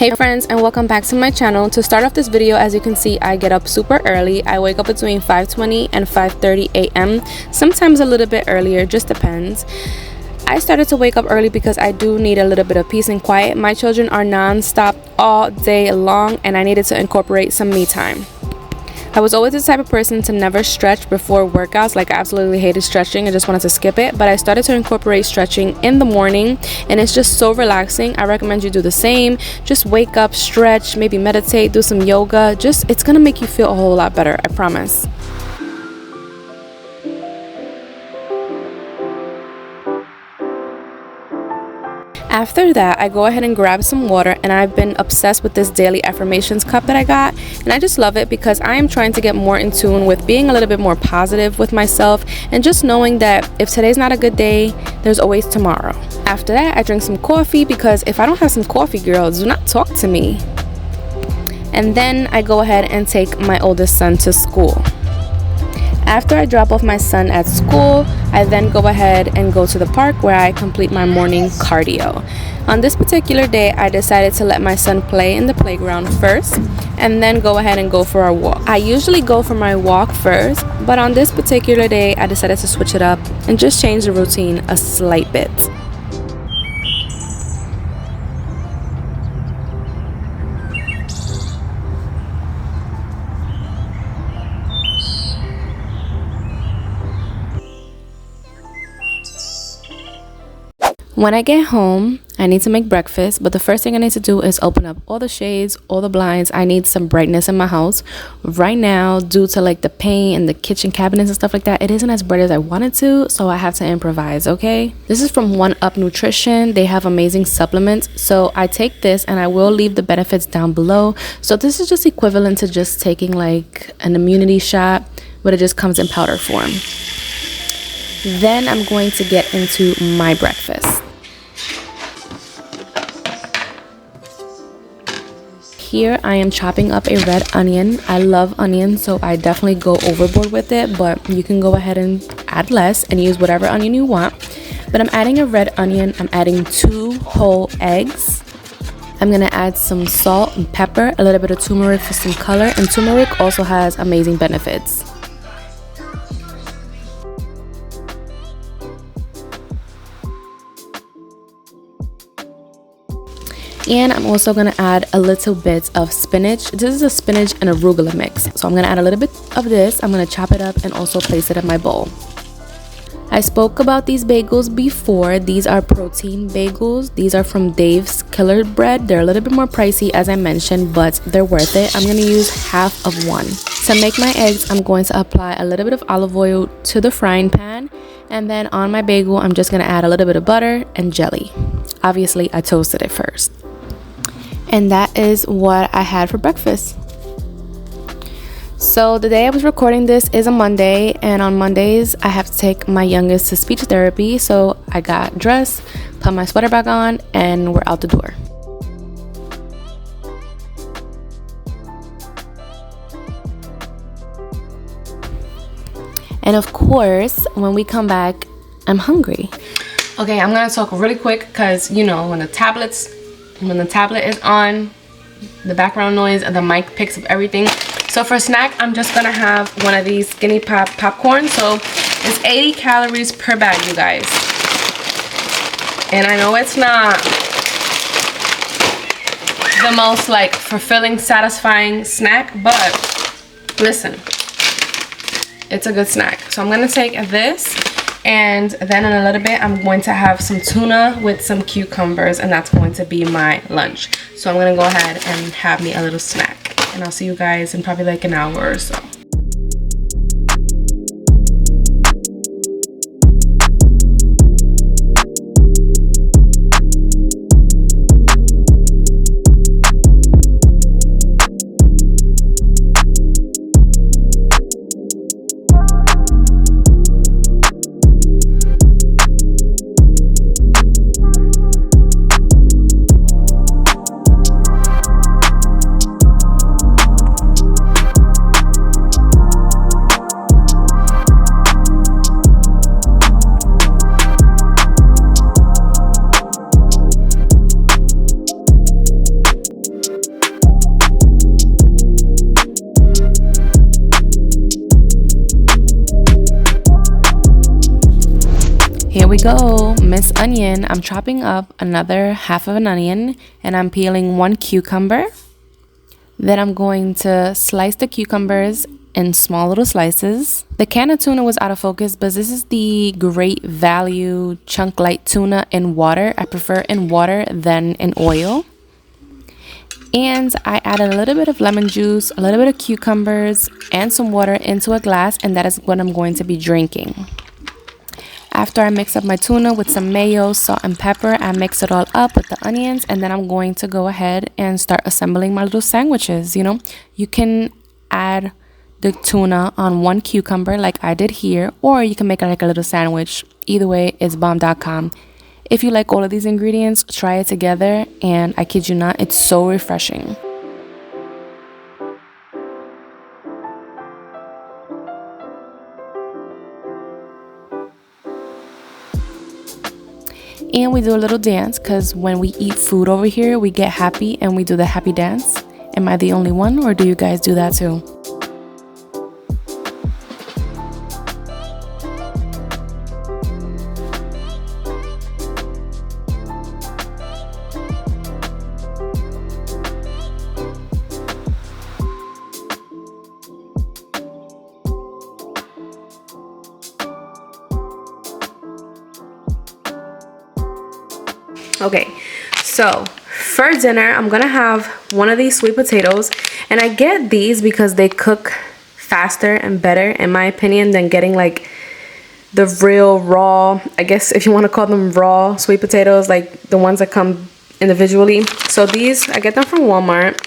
Hey friends, and welcome back to my channel. To start off this video, as you can see, I get up super early. I wake up between 5:20 and 5:30 a.m. sometimes a little bit earlier, just depends. I started to wake up early because I do need a little bit of peace and quiet. My children are non-stop all day long and I needed to incorporate some me time. I was always the type of person to never stretch before workouts. Like, I absolutely hated stretching. I just wanted to skip it. But I started to incorporate stretching in the morning and it's just so relaxing. I recommend you do the same. Just wake up, stretch, maybe meditate, do some yoga. It's gonna make you feel a whole lot better, I promise. After that, I go ahead and grab some water, and I've been obsessed with this daily affirmations cup that I got, and I just love it because I am trying to get more in tune with being a little bit more positive with myself and just knowing that if today's not a good day, there's always tomorrow. After that, I drink some coffee because if I don't have some coffee, girl, do not talk to me. And then I go ahead and take my oldest son to school. After I drop off my son at school, I then go ahead and go to the park where I complete my morning cardio. On this particular day, I decided to let my son play in the playground first and then go ahead and go for our walk. I usually go for my walk first, but on this particular day, I decided to switch it up and just change the routine a slight bit. When I get home, I need to make breakfast, but the first thing I need to do is open up all the shades, all the blinds. I need some brightness in my house. Right now, due to like the paint and the kitchen cabinets and stuff like that, it isn't as bright as I wanted to, so I have to improvise, okay? This is from One Up Nutrition. They have amazing supplements, so I take this and I will leave the benefits down below. So this is just equivalent to just taking like an immunity shot, but it just comes in powder form. Then I'm going to get into my breakfast. Here I am chopping up a red onion. I love onions, so I definitely go overboard with it, but you can go ahead and add less and use whatever onion you want. But I'm adding a red onion. I'm adding 2 whole eggs. I'm gonna add some salt and pepper, a little bit of turmeric for some color, and turmeric also has amazing benefits. And I'm also going to add a little bit of spinach. This is a spinach and arugula mix. So I'm going to add a little bit of this. I'm going to chop it up and also place it in my bowl. I spoke about these bagels before. These are protein bagels. These are from Dave's Killer Bread. They're a little bit more pricey, as I mentioned, but they're worth it. I'm going to use half of one. To make my eggs, I'm going to apply a little bit of olive oil to the frying pan. And then on my bagel, I'm just going to add a little bit of butter and jelly. Obviously, I toasted it first. And that is what I had for breakfast. So the day I was recording this is a Monday, and on Mondays I have to take my youngest to speech therapy. So I got dressed, put my sweater back on, and we're out the door. And of course, when we come back, I'm hungry. Okay, I'm gonna talk really quick because, you know, when the tablet is on, the background noise and the mic picks up everything. So for snack, I'm just gonna have one of these skinny popcorn. So it's 80 calories per bag, you guys. And I know it's not the most like fulfilling, satisfying snack, but listen, it's a good snack. So I'm gonna take this, and then in a little bit I'm going to have some tuna with some cucumbers, and that's going to be my lunch. So I'm gonna go ahead and have me a little snack, and I'll see you guys in probably like an hour or so. Here we go, Miss Onion. I'm chopping up another half of an onion and I'm peeling 1 cucumber. Then I'm going to slice the cucumbers in small little slices. The can of tuna was out of focus, but this is the Great Value Chunk Light Tuna in water. I prefer in water than in oil. And I added a little bit of lemon juice, a little bit of cucumbers, and some water into a glass, and that is what I'm going to be drinking. After I mix up my tuna with some mayo, salt, and pepper, I mix it all up with the onions, and then I'm going to go ahead and start assembling my little sandwiches. You know, you can add the tuna on 1 cucumber like I did here, or you can make it like a little sandwich. Either way, it's bomb.com. If you like all of these ingredients, try it together, and I kid you not, it's so refreshing. And we do a little dance, because when we eat food over here, we get happy and we do the happy dance. Am I the only one, or do you guys do that too? Okay, so for dinner, I'm gonna have one of these sweet potatoes, and I get these because they cook faster and better, in my opinion, than getting like the real raw, I guess if you want to call them raw sweet potatoes, like the ones that come individually. So these, I get them from Walmart.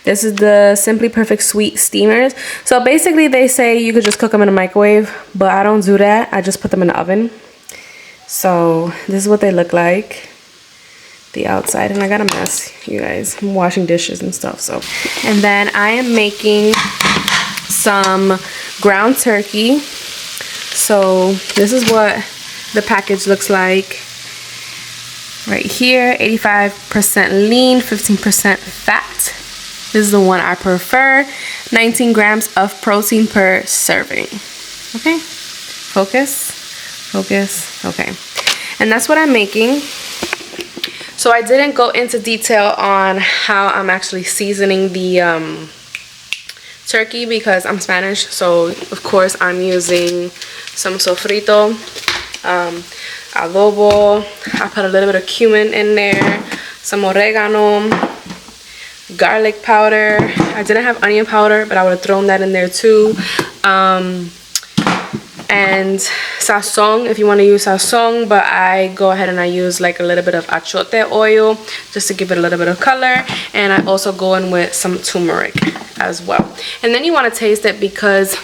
This is the Simply Perfect Sweet Steamers. So basically they say you could just cook them in a microwave, but I don't do that. I just put them in the oven. So this is what they look like. The outside, and I got a mess, you guys. I'm washing dishes and stuff. So, and then I am making some ground turkey. So this is what the package looks like right here. 85% lean, 15% fat. This is the one I prefer. 19 grams of protein per serving. Okay, focus, okay. And that's what I'm making. So I didn't go into detail on how I'm actually seasoning the turkey because I'm Spanish. So of course I'm using some sofrito, adobo. I put a little bit of cumin in there, some oregano, garlic powder. I didn't have onion powder, but I would have thrown that in there too. And sazon, if you want to use sazon, but I go ahead and I use like a little bit of achote oil just to give it a little bit of color. And I also go in with some turmeric as well. And then you want to taste it because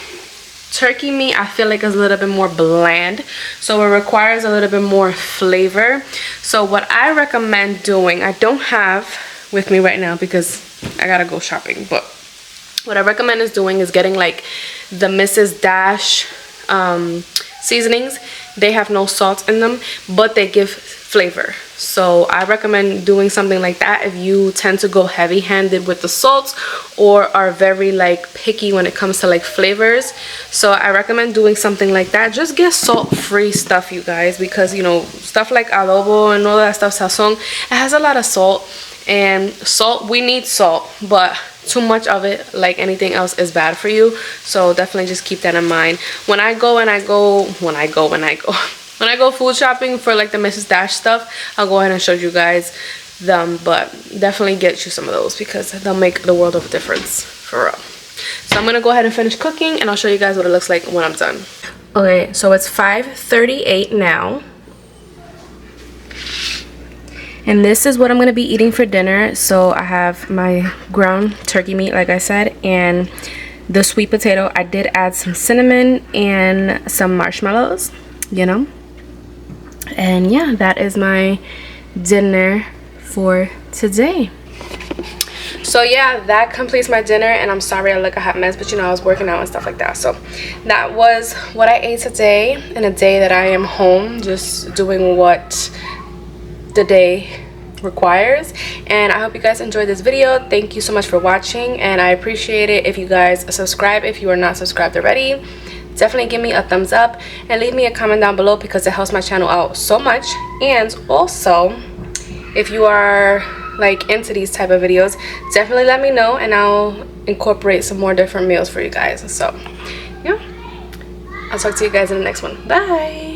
turkey meat, I feel like is a little bit more bland, so it requires a little bit more flavor. So what I recommend doing, I don't have with me right now because I gotta go shopping, but what I recommend is doing is getting like the Mrs. Dash seasonings. They have no salt in them, but they give flavor. So I recommend doing something like that if you tend to go heavy-handed with the salts or are very like picky when it comes to like flavors. So I recommend doing something like that. Just get salt-free stuff, you guys, because you know stuff like adobo and all that stuff, sazon, it has a lot of salt, and salt, we need salt, but too much of it, like anything else, is bad for you. So definitely just keep that in mind. When I go food shopping for like the Mrs. Dash stuff, I'll go ahead and show you guys them, but definitely get you some of those because they'll make the world of a difference for real. So I'm gonna go ahead and finish cooking and I'll show you guys what it looks like when I'm done. Okay, so it's 5:38 now. And this is what I'm going to be eating for dinner. So I have my ground turkey meat, like I said, and the sweet potato. I did add some cinnamon and some marshmallows, you know. And yeah, that is my dinner for today. So yeah, that completes my dinner, and I'm sorry I look a hot mess, but you know I was working out and stuff like that. So that was what I ate today, in a day that I am home, just doing what the day requires. And I hope you guys enjoyed this video. Thank you so much for watching, and I appreciate it if you guys subscribe if you are not subscribed already. definitely give me a thumbs up and leave me a comment down below because it helps my channel out so much. And also, if you are like into these type of videos, definitely let me know and I'll incorporate some more different meals for you guys. So yeah, I'll talk to you guys in the next one. Bye.